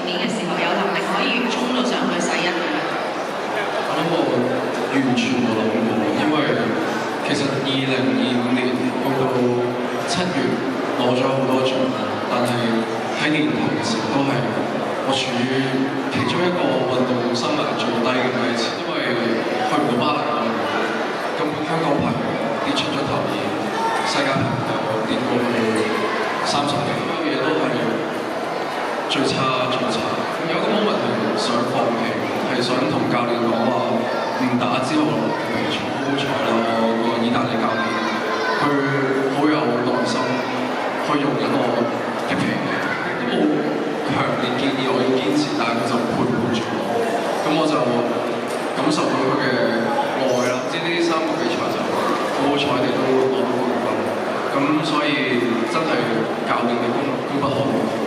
練嘅時候有能力可以衝到上去世一嘅咧？我諗我完全冇諗過，因為其實2025年去到7月攞咗好多獎，但係喺年頭嘅時候都係我處於其中一個運動生涯最低嘅位置，因為去唔到巴黎奧運，咁香港排名跌出咗頭二，世界排名又跌過去30幾，所有嘢都係最差最差。有個 moment 係想放棄，係想同教練講話唔打之後落比賽。好彩啦，我個意大利教練佢好有耐心，去容忍我嘅脾氣，都冇強烈建議我要堅持，但係佢就陪伴住我，咁我就感受到佢嘅愛啦。即係呢3個比賽就好彩地都攞到冠軍，咁所以真係教練嘅功不可沒。